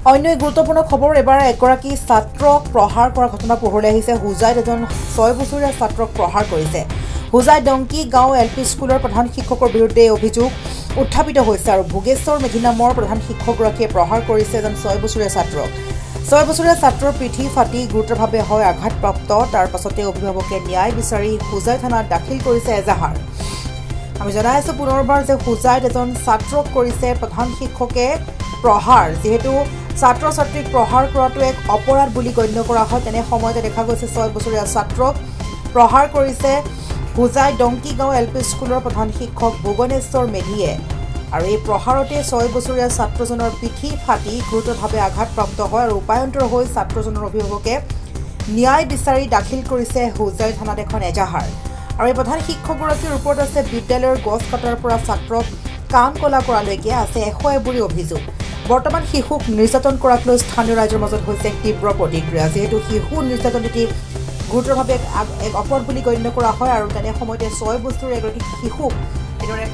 অন্য গুৰুত্বপূৰ্ণ খবৰ এবাৰ এগৰাকী ছাত্ৰক প্ৰহাৰ কৰা ঘটনা পোহৰলৈ আহিছে। হুজাইত এজন 6 বছৰীয়া ছাত্ৰক প্ৰহাৰ কৰিছে। হুজাই ডংকি গাঁও LP স্কুলৰ প্ৰধান শিক্ষকৰ বিৰুদ্ধে অভিযোগ উত্থাপিত হৈছে আৰু ভোগেশ্বৰ মেধি নামৰ প্ৰধান শিক্ষকগৰাকীয়ে প্ৰহাৰ কৰিছে এজন 6 বছৰীয়া ছাত্ৰক। 6 বছৰীয়া ছাত্ৰৰ পিঠি ফাটি গুৰুতৰভাৱে হয় আঘাতপ্ৰাপ্ত। তাৰ পাছতে অভিভাৱকে ন্যায় বিচাৰি হুজাই থানাত দাখিল কৰিছে এজাহাৰ। আমি জনাই আছো পুনৰবাৰ যে হুজাইত এজন ছাত্ৰক কৰিছে প্ৰধান শিক্ষকে প্ৰহাৰ। যিহেতু ছাত্ৰ ছাত্ৰীক প্ৰহাৰ কৰাটো এক অপৰাধ বুলি গণ্য কৰা হয়, তেনে সময়তে দেখা গৈছে 6 বছৰীয়া ছাত্ৰক প্ৰহাৰ কৰিছে হুজাই ডংকি গাঁও LP স্কুলৰ প্ৰধান শিক্ষক ভুৱনেশ্বৰ মেধিয়ে। আৰু এই প্ৰহাৰতে 6 বছৰীয়া ছাত্ৰজনৰ পিঠি ফাটি গুৰুতৰভাৱে আঘাতপ্ৰাপ্ত হয় আৰু উপায়ন্তৰ হৈ ছাত্ৰজনৰ অভিভাৱকে ন্যায় বিচাৰি দাখিল কৰিছে হুজাই থানাত এখন এজাহাৰ। আৰু এই প্ৰধান শিক্ষকগৰাকীৰ ওপৰত আছে বিদ্যালয়ৰ গছ কটাৰ পৰা ছাত্ৰক কাম কলা কৰালৈকে আছে 101 অভিযোগ। বৰ্তমান শিশুক নিৰ্যাতন কৰাক লৈ স্থানীয় ৰাইজৰ মাজত হৈছে তীব্ৰ প্ৰতিক্ৰিয়া। যিহেতু শিশু নিৰ্যাতন নীতি গুৰুতৰভাৱে এক অপৰাধ বুলি গণ্য কৰা হয় আৰু তেনে সময়তে 6 বছৰীয়া এগৰাকী শিশুক এইদৰে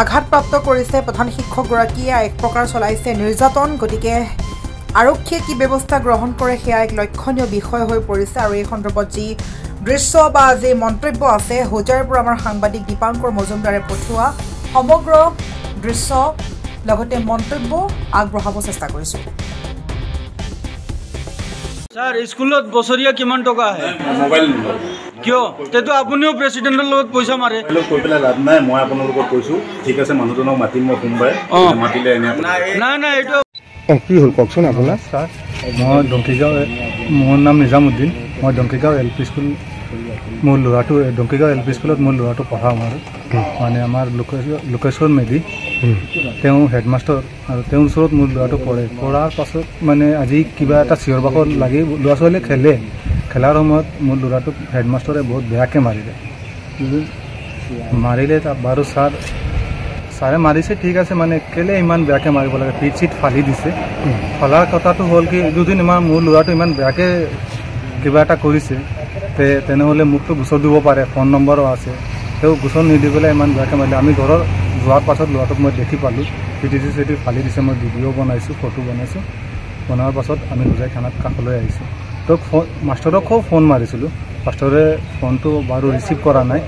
আঘাতপ্ৰাপ্ত কৰিছে প্ৰধান শিক্ষকগৰাকীয়ে। এক প্ৰকাৰ চলাইছে নিৰ্যাতন। গতিকে আৰক্ষীয়ে কি ব্যৱস্থা গ্ৰহণ কৰে সেয়া এক লক্ষণীয় বিষয় হৈ পৰিছে। আৰু এই সন্দৰ্ভত যি দৃশ্য বা যি মন্তব্য আছে হুজাইৰ পৰা আমাৰ সাংবাদিক দীপাংকৰ মজুমদাৰে পঠোৱা সমগ্ৰ দৃশ্য লগতে মন্তব্য আগবঢ়াব চেষ্টা কৰিছোঁ। স্যাৰ স্কুলত বছৰীয়া কিমান টকা আহে? মোবাইল নম্বৰ কিয় তেতো আপুনিও প্ৰেচিডেণ্টৰ লগত পইচা মাৰে? কৈ পেলাই লাভ নাই। মই আপোনালোকক কৈছোঁ ঠিক আছে, মানুহজনক মাতিম মই সোমবাৰে। মাতিলে এনে নাই এইটো কি হ'ল কওকচোন আপোনাৰ? ছাৰ মই ডংকিগাঁও, মোৰ নাম নিজামুদ্দিন। মই ডংকিগাঁও LP স্কুল, মোৰ ল'ৰাটো ডংকিগাঁও LP স্কুলত মোৰ ল'ৰাটো পঢ়াওঁ। মানে আমাৰ লোকেশ্বৰ মেধি তেওঁ হেডমাষ্টাৰ আৰু তেওঁৰ ওচৰত মোৰ ল'ৰাটো পঢ়াৰ পাছত মানে আজি কিবা এটা চিঞৰ বাখৰ লাগি ল'ৰা ছোৱালীয়ে খেলাৰ সময়ত মোৰ ল'ৰাটোক হেডমাষ্টাৰে বহুত বেয়াকৈ মাৰিলে বাৰু ছাৰে মাৰিছে ঠিক আছে, মানে কেলে ইমান বেয়াকৈ মাৰিব লাগে? পিঠ চিট ফালি দিছে। ফলাৰ কথাটো হ'ল কি দুদিন মোৰ ল'ৰাটো ইমান বেয়াকৈ কিবা এটা কৰিছে তেনেহ'লে মোকতো গোচৰ দিব পাৰে, ফোন নম্বৰো আছে। তেওঁ গোচৰ নিদি পেলাই ইমান বেয়াকৈ মাৰিলে। আমি ঘৰৰ যোৱাৰ পাছত ল'ৰাটোক মই দেখি পালোঁ, পিঠি চিঠি ফালি দিছে। মই ভিডিঅ' বনাইছোঁ, ফটো বনাইছোঁ। বনোৱাৰ পাছত আমি হুজাই থানাত কাষলৈ আহিছোঁ। তেওঁক মাষ্টৰকো ফোন মাৰিছিলোঁ, মাষ্টৰে ফোনটো বাৰু ৰিচিভ কৰা নাই।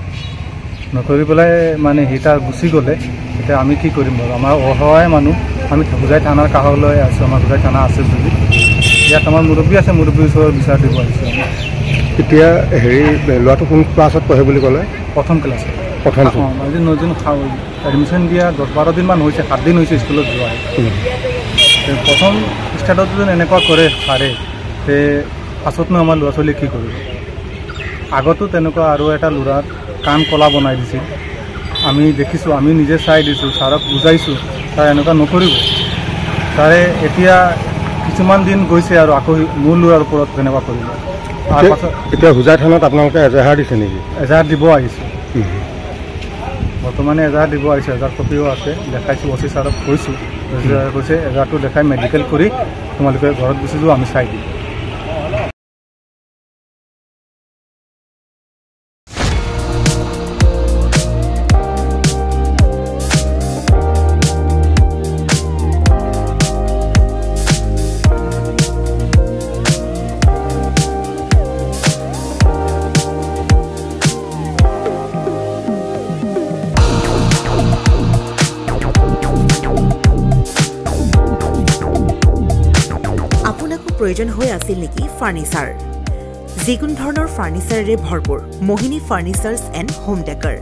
নকৰি পেলাই মানে সি তাৰ গুচি গ'লে। এতিয়া আমি কি কৰিম বাৰু? আমাৰ অসহায় মানুহ, আমি হুজাই থানাৰ কাষলৈ আহিছোঁ। আমাৰ হুজাই থানা আছে যদি ইয়াত আমাৰ মুৰব্বী আছে, মুৰব্বীৰ ওচৰত বিচাৰ দিব আহিছোঁ। এতিয়া ল'ৰাটো কোন ক্লাছত পঢ়ে বুলি ক'লে? প্ৰথম ক্লাছত। আজি নতুন এডমিশ্যন দিয়া 10-12 দিনমান হৈছে, 7 দিন হৈছে স্কুলত যোৱা। প্ৰথম ষ্টাৰ্টত যদি এনেকুৱা কৰে ছাৰে, তে পাছতনো আমাৰ ল'ৰা ছোৱালী কি কৰিব? আগতো তেনেকুৱা আৰু এটা ল'ৰাৰ কাণ কলা বনাই দিছিল, আমি দেখিছোঁ, আমি নিজে চাই দিছোঁ, ছাৰক বুজাইছোঁ ছাৰ এনেকুৱা নকৰিব। ছাৰে এতিয়া কিছুমান দিন গৈছে আৰু আকৌ মোৰ ল'ৰাৰ ওপৰত তেনেকুৱা কৰিব। তাৰপাছত এতিয়া হুজাই থানাত আপোনালোকে এজাহাৰ দিছে নেকি? এজাহাৰ দিব আহিছোঁ, বৰ্তমানে এজাহাৰ দিব আহিছোঁ। এজাহাৰ কপিও আছে, দেখাইছোঁ। OC ছাৰক কৈছোঁ, কৈছে এজাহাৰটো দেখাই মেডিকেল কৰি তোমালোকে ঘৰত গুচি যোৱা, আমি চাই দিম। প্ৰয়োজন হৈ আছিল নেকি ফাৰ্নিচাৰ? যিকোনো ধৰণৰ ফাৰ্নিচাৰেৰে ভৰপূৰ মোহিনী ফাৰ্নিচাৰ্ছ এণ্ড হোম ডেকাৰ,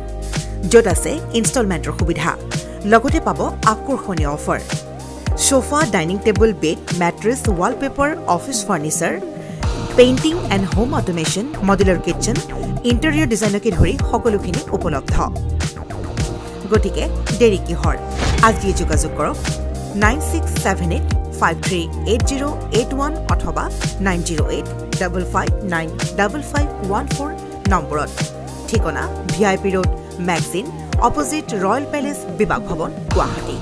য'ত আছে ইনষ্টলমেণ্টৰ সুবিধা, লগতে পাব আকৰ্ষণীয় offer. Sofa, dining table, bed, mattress, wallpaper, office furniture, painting and home automation, modular kitchen, interior ডিজাইনকে ধৰি সকলোখিনি উপলব্ধ। গতিকে দেৰি কিহৰ? আজিয়ে যোগাযোগ কৰক 9678538081 অথবা 9085595514 নম্বৰত। ঠিকনা VIP road, magazine, opposite royal palace, বিভাগ ভৱন, গুৱাহাটী।